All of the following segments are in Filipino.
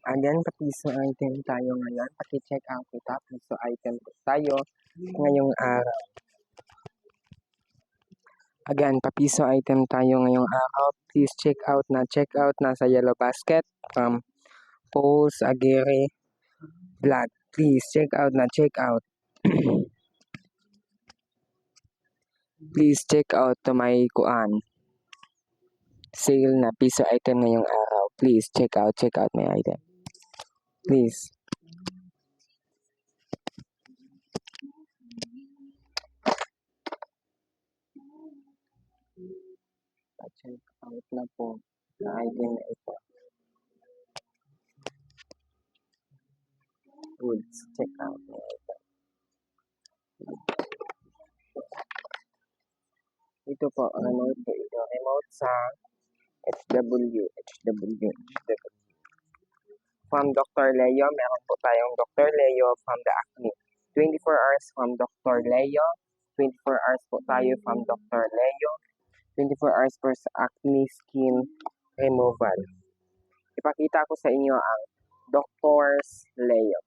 Again, pa-piso item tayo ngayon. Paki-check out kita. Piso item po tayo ngayong araw. Again, pa-piso item tayo ngayong araw. Please check out na. Check out na sa Yellow Basket from Pulse Aguirre Vlog. Please check out na. Check out. Please check out to my kuan. Sale na piso item ngayong araw. Please check out my item. Please. Pa-check out na po na item na ito. Please check out my item. Ito po, remote po ito. Remote sa HW. From Dr. Leo, meron po tayong Dr. Leo from the Acne. 24 hours from Dr. Leo. 24 hours po tayo from Dr. Leo. 24 hours for sa acne skin removal. Ipakita ko sa inyo ang Dr. Leo.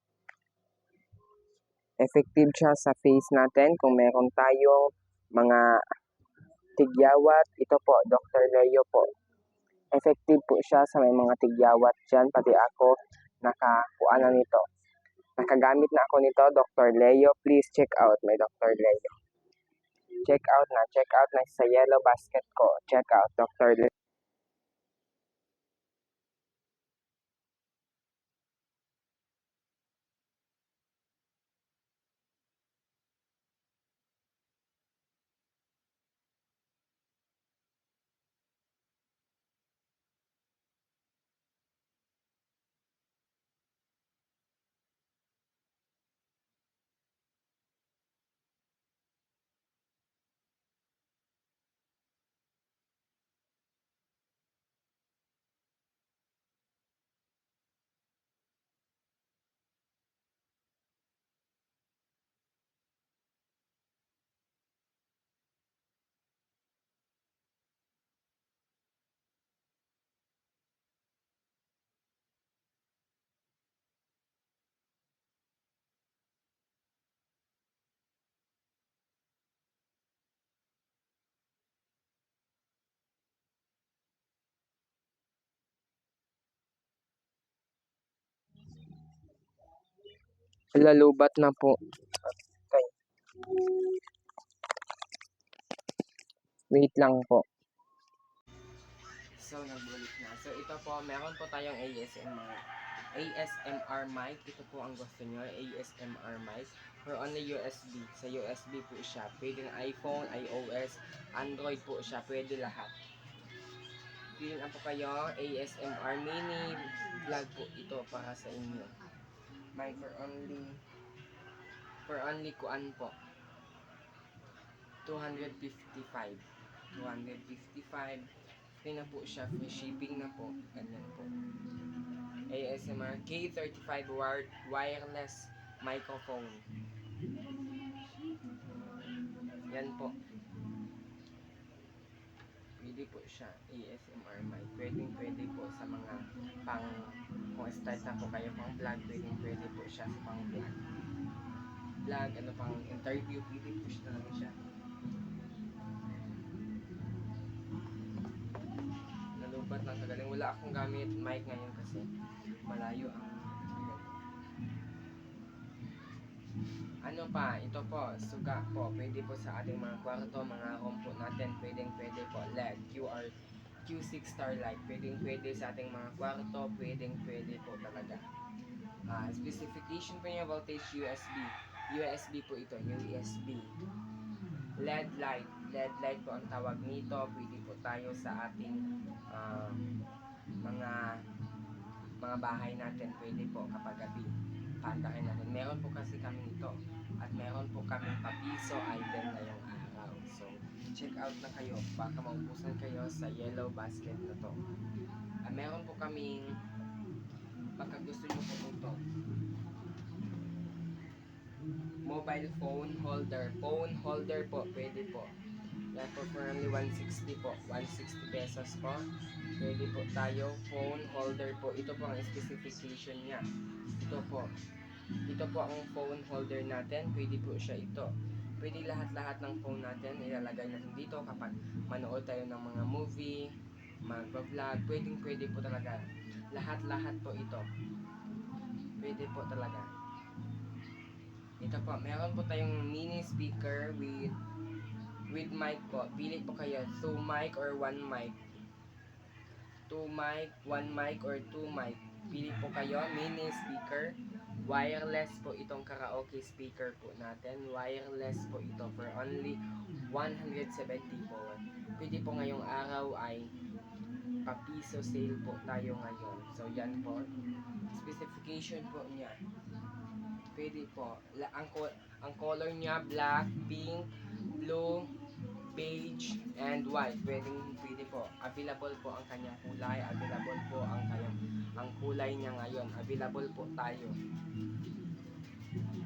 Effective siya sa face natin kung meron tayong mga tigyawat. Ito po, Dr. Leo po. Effective po siya sa may mga tigyawat dyan. Pati ako, nakakuha na nito. Nakagamit na ako nito, Dr. Leo. Please check out my Dr. Leo. Check out na sa Yellow Basket ko. Check out, Dr. Leo. Lalubat na po. Okay. Wait lang po. So, nagbalik na. So, ito po, meron po tayong ASMR mic. Ito po ang gusto nyo, ASMR mic. For only USB. Sa USB po siya. Pwede ng iPhone, iOS, Android po siya. Pwede lahat. Pili na po kayo, ASMR mini vlog po ito para sa inyo. Mic for only kuan po. 255. Free na po siya, free shipping na po. Ganyan po. ASMR K35 wireless microphone. Yan po. Pwede po siya, ASMR mic. Pwede po sa mga kung start na po kayo pang vlog, pwede po siya sa pang vlog. Pang interview, pwede po siya talaga siya. Nalubat lang kagaling. Wala akong gamit mic ngayon kasi malayo ang ano pa, ito po, suga po, pwede po sa ating mga kwarto, mga room po natin, pwede po, LED, Q6 Starlight, pwede sa ating mga kwarto, pwede po talaga. Specification po niya, voltage USB po ito, USB. LED light po ang tawag nito, pwede po tayo sa ating mga bahay natin, pwede po kapag gabi paandakin natin. Meron po kasi kami ito at meron po kami papiso item ngayong araw. So, check out na kayo. Baka maubusan kayo sa Yellow Basket na to. Meron po kaming baka gusto nyo po ito. Mobile phone holder po, pwede po. Tapos for only 160 po. 160 pesos po. Pwede po tayo. Phone holder po. Ito po ang specification niya. Ito po. Ito po ang phone holder natin. Pwede po siya ito. Pwede lahat-lahat ng phone natin ilalagay natin dito kapag manood tayo ng mga movie, mag-vlog. Pwede po talaga. Lahat-lahat po ito. Pwede po talaga. Ito po, meron po tayong mini speaker with mic po. Pili po kayo, 2 mic or 1 mic. 2 mic, 1 mic or 2 mic. Pili po kayo, mini speaker. Wireless po itong karaoke speaker po natin. Wireless po ito for only 170 po. Pwede po ngayong araw ay papiso sale po tayo ngayon. So yan po. Specification po niya. Pwede po. Ang color niya black, pink, blue, beige, and white. Pwede po. Available po ang kanyang kulay. Available po ang kulay niya ngayon. Available po tayo.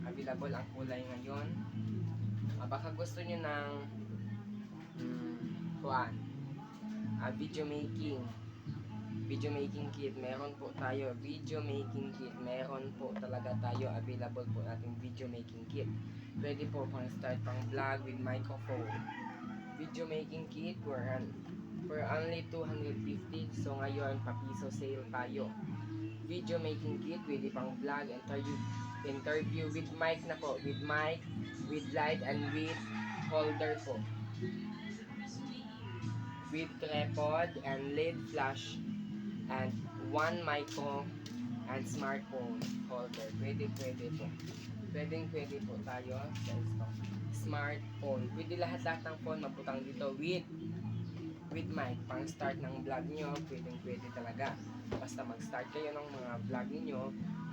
Available ang kulay ngayon. Baka gusto niyo ng video making kit, meron po tayo. Video making kit, meron po talaga tayo. Available po nating video making kit. Pwede po pang start pang vlog with microphone. Video making kit for only 250. So ngayon papiso sale tayo. Video making kit, pwede pang vlog, interview with mic na po, with mic, with light, and with holder po, with tripod and LED flash, and 1 micro and smartphone holder. Pwede po. Pwede po tayo sa smartphone. Pwede lahat ng phone maputang dito with mic. Pang start ng vlog nyo, pwede talaga. Basta mag-start kayo ng mga vlog niyo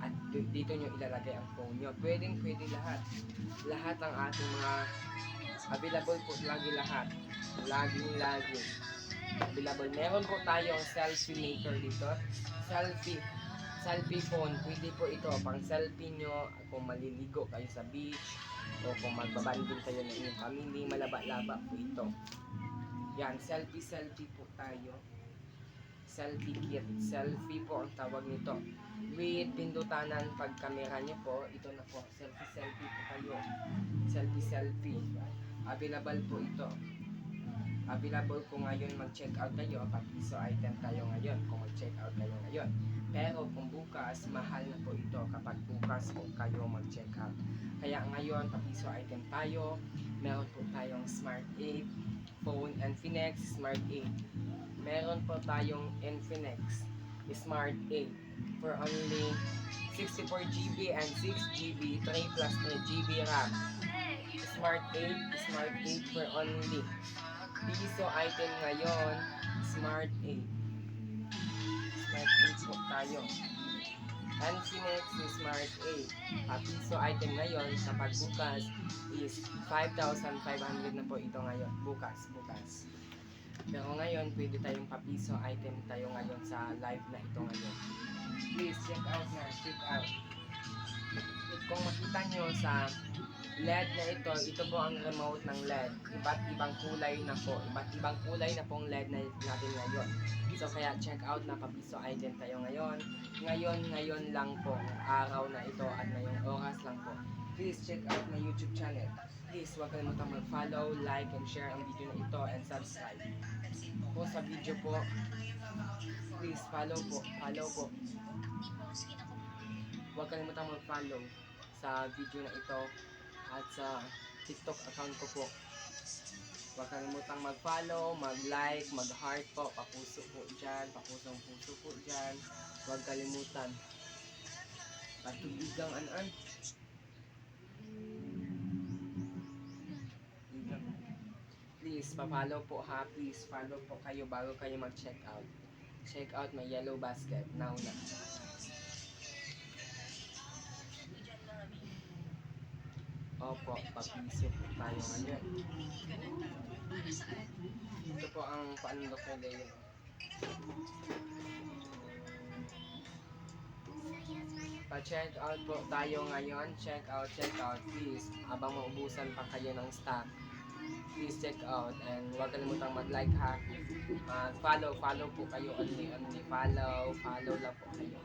at dito nyo ilalagay ang phone nyo. Pwede lahat. Lahat ng ating mga available po lahat. Lagi. Available. Meron po tayong selfie maker dito. Selfie phone. Pwede po ito pang selfie nyo kung maliligo kayo sa beach o kung magbabanding kayo ng inyong family. Malaba-laba po ito. Yan, selfie po tayo. Selfie kit. Selfie po ang tawag nito. With pindutanan pag kamera nyo po, ito na po. Selfie po kayo. Selfie. Available po ito. Available po ngayon mag-check out kayo. Papiso item tayo ngayon kung mag-check out kayo ngayon. Pero kung bukas, mahal na po ito kapag bukas po kayo mag-check out. Kaya ngayon, papiso item tayo. Meron po tayong Smart 8 phone, Infinix Smart 8. Meron po tayong Infinix Smart 8 for only 64GB and 6GB, 3 plus 3GB RAM. Smart 8 for only piso item ngayon. Smart 8 po tayo. Infinix Smart 8 piso item ngayon sa pagbukas is 5,500 na po ito ngayon. Bukas. Pero ngayon, pwede tayong papiso item tayo ngayon sa live na ito ngayon. Please, check out. Kung makita nyo sa LED na ito po ang remote ng LED. Iba't ibang kulay na pong LED na natin ngayon. So, kaya check out na papiso item tayo ngayon. Ngayon lang po, araw na ito at ngayong oras lang po. Please check out my YouTube channel. Please, huwag kalimutang mag-follow, like, and share ang video na ito, and subscribe. Po sa video po, please follow po. Huwag kalimutang mag-follow sa video na ito at sa TikTok account ko po. Huwag kalimutang mag-follow, mag-like, mag-heart po, papuso po dyan, papusong puso po dyan. Huwag kalimutan. Patubigang an-an. Please, pa-follow po ha. Please, follow po kayo bago kayo mag-check out. Check out my yellow basket. Now na. Opo, papiso po tayo ngayon. Ito po ang paandok na layer. Pa-check out po tayo ngayon. Check out please. Habang maubusan pa kayo ng stock. please check out and huwag kalimutang mag-like ha. Follow po kayo only follow lang po kayo.